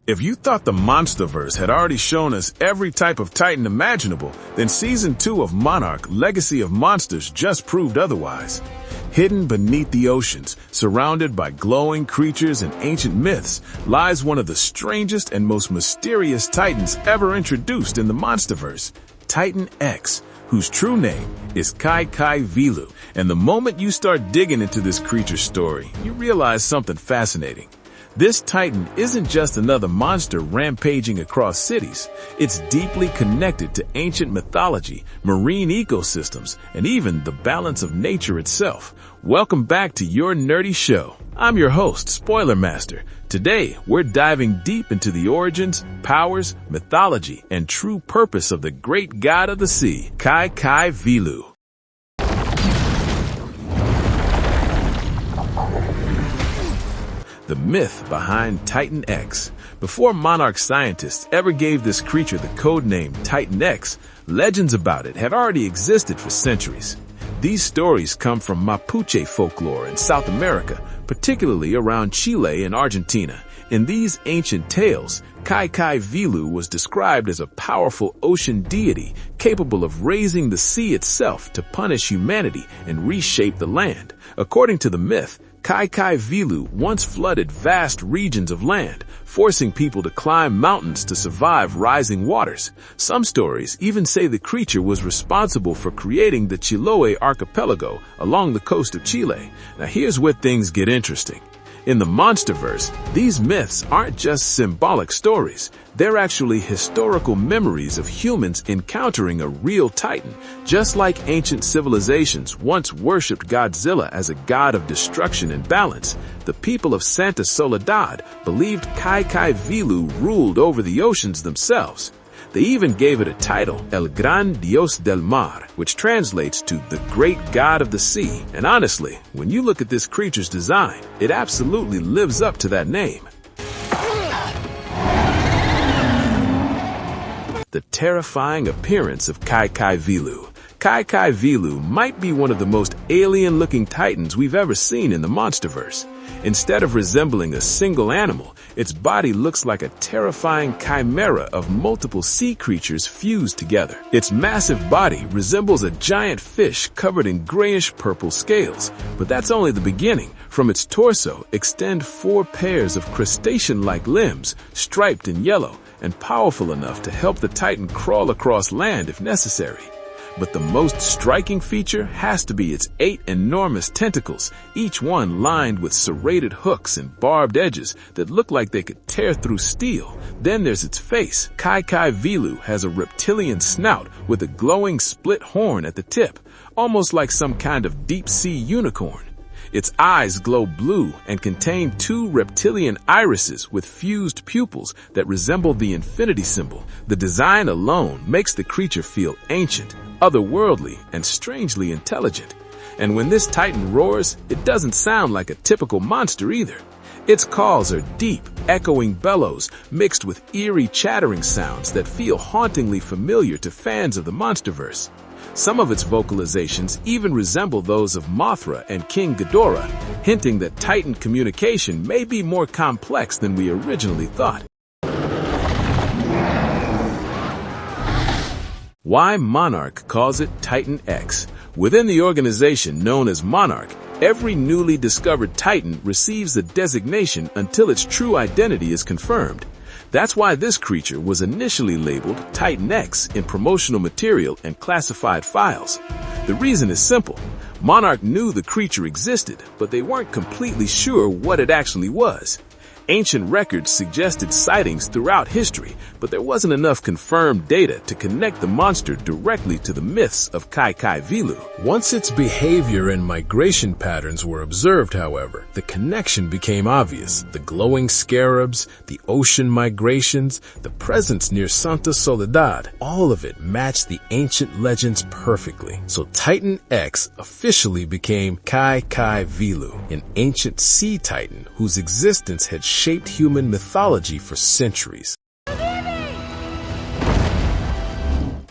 If you thought the MonsterVerse had already shown us every type of Titan imaginable, then Season 2 of Monarch, Legacy of Monsters just proved otherwise. Hidden beneath the oceans, surrounded by glowing creatures and ancient myths, lies one of the strangest and most mysterious Titans ever introduced in the MonsterVerse, Titan X, whose true name is Cai Cai Vilu. And the moment you start digging into this creature's story, you realize something fascinating. This Titan isn't just another monster rampaging across cities. It's deeply connected to ancient mythology, marine ecosystems, and even the balance of nature itself. Welcome back to your nerdy show. I'm your host, Spoiler Master. Today, we're diving deep into the origins, powers, mythology, and true purpose of the great god of the sea, Cai Cai Vilu. The myth behind Titan X. Before Monarch scientists ever gave this creature the codename Titan X, legends about it had already existed for centuries. These stories come from Mapuche folklore in South America, particularly around Chile and Argentina. In these ancient tales, Cai Cai Vilu was described as a powerful ocean deity capable of raising the sea itself to punish humanity and reshape the land. According to the myth, Cai Cai Vilu once flooded vast regions of land, forcing people to climb mountains to survive rising waters. Some stories even say the creature was responsible for creating the Chiloé archipelago along the coast of Chile. Now here's where things get interesting. In the MonsterVerse, these myths aren't just symbolic stories. They're actually historical memories of humans encountering a real Titan. Just like ancient civilizations once worshipped Godzilla as a god of destruction and balance, the people of Santa Soledad believed Cai Cai Vilu ruled over the oceans themselves. They even gave it a title, El Gran Dios del Mar, which translates to the Great God of the Sea. And honestly, when you look at this creature's design, it absolutely lives up to that name. The terrifying appearance of Cai Cai Vilu. Cai Cai Vilu might be one of the most alien-looking titans we've ever seen in the MonsterVerse. Instead of resembling a single animal, its body looks like a terrifying chimera of multiple sea creatures fused together. Its massive body resembles a giant fish covered in grayish-purple scales, but that's only the beginning. From its torso extend 4 pairs of crustacean-like limbs, striped in yellow, and powerful enough to help the Titan crawl across land if necessary. But the most striking feature has to be its 8 enormous tentacles, each one lined with serrated hooks and barbed edges that look like they could tear through steel. Then there's its face. Cai Cai Vilu has a reptilian snout with a glowing split horn at the tip, almost like some kind of deep-sea unicorn. Its eyes glow blue and contain 2 reptilian irises with fused pupils that resemble the infinity symbol. The design alone makes the creature feel ancient, otherworldly, and strangely intelligent. And when this Titan roars, it doesn't sound like a typical monster either. Its calls are deep, echoing bellows mixed with eerie chattering sounds that feel hauntingly familiar to fans of the MonsterVerse. Some of its vocalizations even resemble those of Mothra and King Ghidorah, hinting that Titan communication may be more complex than we originally thought. Why Monarch calls it Titan X. Within the organization known as Monarch, every newly discovered Titan receives a designation until its true identity is confirmed. That's why this creature was initially labeled Titan X in promotional material and classified files. The reason is simple. Monarch knew the creature existed, but they weren't completely sure what it actually was. Ancient records suggested sightings throughout history, but there wasn't enough confirmed data to connect the monster directly to the myths of Cai Cai Vilu. Once its behavior and migration patterns were observed, however, the connection became obvious. The glowing scarabs, the ocean migrations, the presence near Santa Soledad, all of it matched the ancient legends perfectly. So Titan X officially became Cai Cai Vilu, an ancient sea titan whose existence had shaped human mythology for centuries.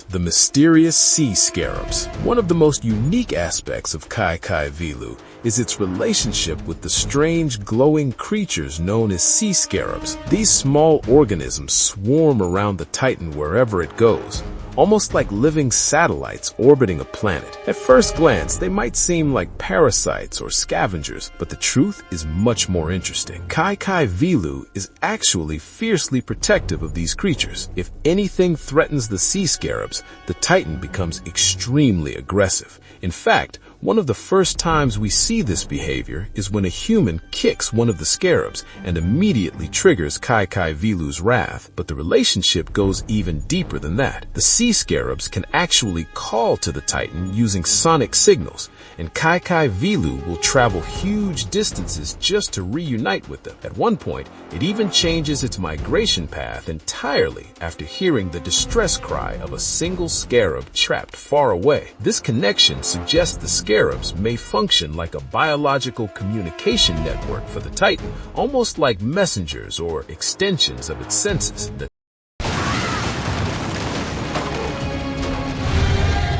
The mysterious sea scarabs. One of the most unique aspects of Cai Cai Vilu is its relationship with the strange glowing creatures known as sea scarabs. These small organisms swarm around the Titan wherever it goes, almost like living satellites orbiting a planet. At first glance, they might seem like parasites or scavengers, but the truth is much more interesting. Cai Cai Vilu is actually fiercely protective of these creatures. If anything threatens the sea scarabs, the Titan becomes extremely aggressive. In fact, one of the first times we see this behavior is when a human kicks one of the scarabs and immediately triggers Cai Cai Vilu's wrath. But the relationship goes even deeper than that. The sea scarabs can actually call to the Titan using sonic signals, and Cai Cai Vilu will travel huge distances just to reunite with them. At one point, it even changes its migration path entirely after hearing the distress cry of a single scarab trapped far away. This connection suggests the scarabs may function like a biological communication network for the Titan, almost like messengers or extensions of its senses. The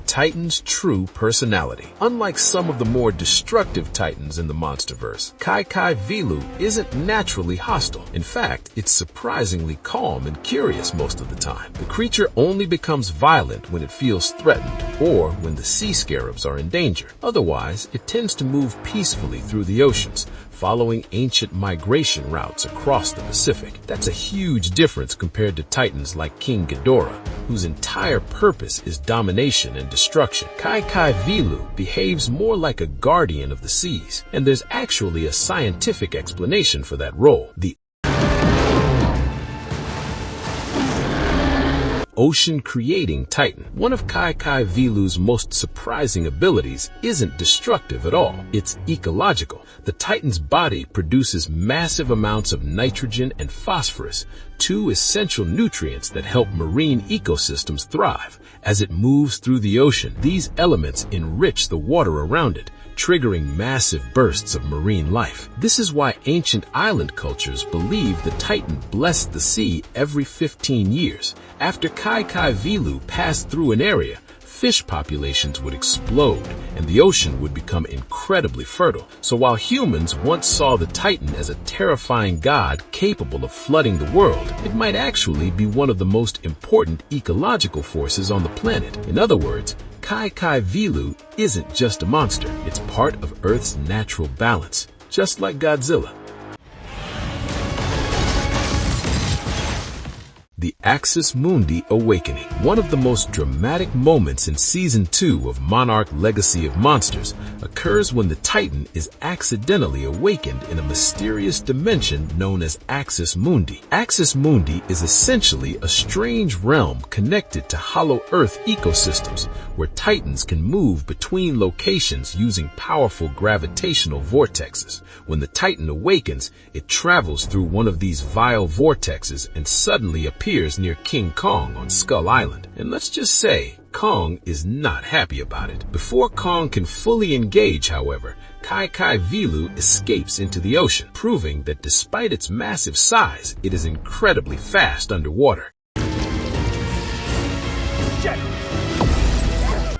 Titan's true personality. Unlike some of the more destructive Titans in the MonsterVerse, Cai Cai Vilu isn't naturally hostile. In fact, it's surprisingly calm and curious most of the time. The creature only becomes violent when it feels threatened or when the sea scarabs are in danger. Otherwise, it tends to move peacefully through the oceans, following ancient migration routes across the Pacific. That's a huge difference compared to Titans like King Ghidorah, whose entire purpose is domination and destruction. Cai Cai Vilu behaves more like a guardian of the seas, and there's actually a scientific explanation for that role. The ocean-creating Titan. One of Cai Cai Vilu's most surprising abilities isn't destructive at all. It's ecological. The Titan's body produces massive amounts of nitrogen and phosphorus, two essential nutrients that help marine ecosystems thrive. As it moves through the ocean, these elements enrich the water around it, triggering massive bursts of marine life. This is why ancient island cultures believed the Titan blessed the sea every 15 years. After Cai Cai Vilu passed through an area, fish populations would explode and the ocean would become incredibly fertile. So while humans once saw the Titan as a terrifying god capable of flooding the world, it might actually be one of the most important ecological forces on the planet. In other words, Cai Cai Vilu isn't just a monster, it's part of Earth's natural balance, just like Godzilla. The Axis Mundi Awakening. One of the most dramatic moments in Season 2 of Monarch Legacy of Monsters occurs when the Titan is accidentally awakened in a mysterious dimension known as Axis Mundi. Axis Mundi is essentially a strange realm connected to hollow Earth ecosystems, where Titans can move between locations using powerful gravitational vortexes. When the Titan awakens, it travels through one of these vile vortexes and suddenly appears near King Kong on Skull Island. And let's just say, Kong is not happy about it. Before Kong can fully engage, however, Cai Cai Vilu escapes into the ocean, proving that despite its massive size, it is incredibly fast underwater.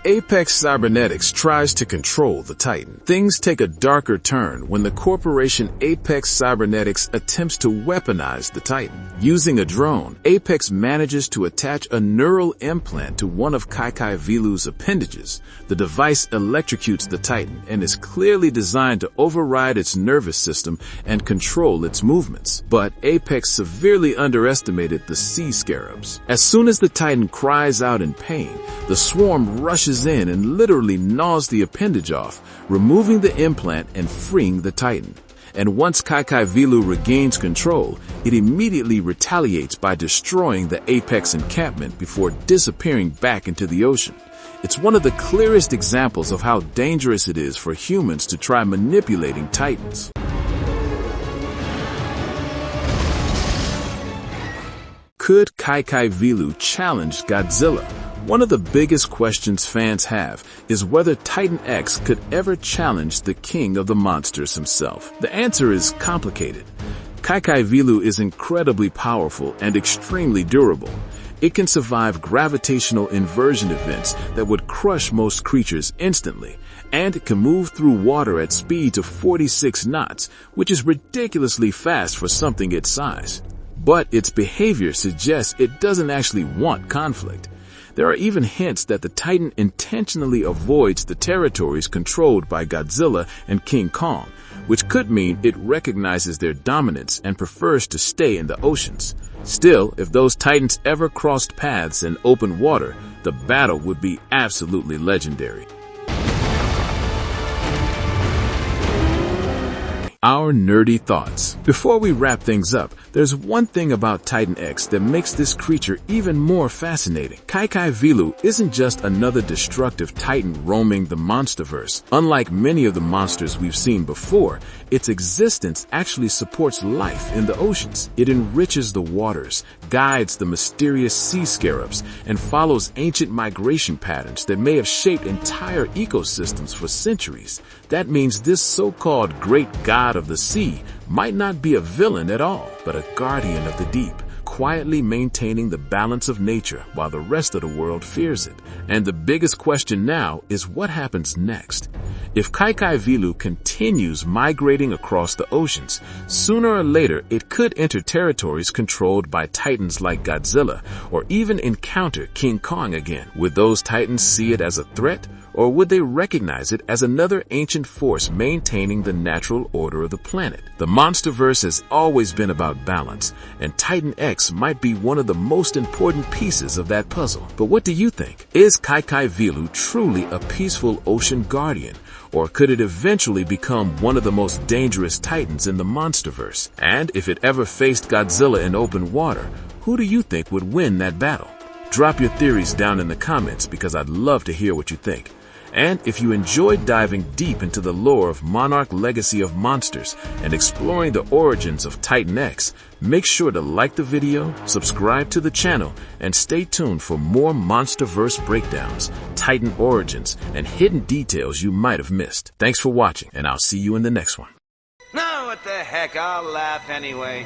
Apex Cybernetics tries to control the Titan. Things take a darker turn when the corporation Apex Cybernetics attempts to weaponize the Titan. Using a drone, Apex manages to attach a neural implant to one of Cai Cai Vilu's appendages. The device electrocutes the Titan and is clearly designed to override its nervous system and control its movements. But Apex severely underestimated the sea scarabs. As soon as the Titan cries out in pain, the swarm rushes in and literally gnaws the appendage off, removing the implant and freeing the Titan. And once Cai Cai Vilu regains control, it immediately retaliates by destroying the Apex encampment before disappearing back into the ocean. It's one of the clearest examples of how dangerous it is for humans to try manipulating Titans. Could Cai Cai Vilu challenge Godzilla? One of the biggest questions fans have is whether Titan X could ever challenge the king of the monsters himself. The answer is complicated. Cai Cai Vilu is incredibly powerful and extremely durable. It can survive gravitational inversion events that would crush most creatures instantly, and it can move through water at speeds of 46 knots, which is ridiculously fast for something its size. But its behavior suggests it doesn't actually want conflict. There are even hints that the Titan intentionally avoids the territories controlled by Godzilla and King Kong, which could mean it recognizes their dominance and prefers to stay in the oceans. Still, if those Titans ever crossed paths in open water, the battle would be absolutely legendary. Our nerdy thoughts. Before we wrap things up, there's one thing about Titan X that makes this creature even more fascinating. Cai Cai Vilu isn't just another destructive titan roaming the MonsterVerse. Unlike many of the monsters we've seen before, its existence actually supports life in the oceans. It enriches the waters, guides the mysterious sea scarabs, and follows ancient migration patterns that may have shaped entire ecosystems for centuries. That means this so-called great god of the sea might not be a villain at all, but a guardian of the deep, quietly maintaining the balance of nature while the rest of the world fears it. And the biggest question now is what happens next? If Cai Cai Vilu continues migrating across the oceans, sooner or later it could enter territories controlled by titans like Godzilla, or even encounter King Kong again. Would those titans see it as a threat, or would they recognize it as another ancient force maintaining the natural order of the planet? The MonsterVerse has always been about balance, and Titan X might be one of the most important pieces of that puzzle. But what do you think? Is Cai Cai Vilu truly a peaceful ocean guardian, or could it eventually become one of the most dangerous titans in the MonsterVerse? And if it ever faced Godzilla in open water, who do you think would win that battle? Drop your theories down in the comments because I'd love to hear what you think. And if you enjoyed diving deep into the lore of Monarch Legacy of Monsters and exploring the origins of Titan X, make sure to like the video, subscribe to the channel, and stay tuned for more MonsterVerse breakdowns, Titan origins, and hidden details you might have missed. Thanks for watching, and I'll see you in the next one. No, what the heck, I'll laugh anyway.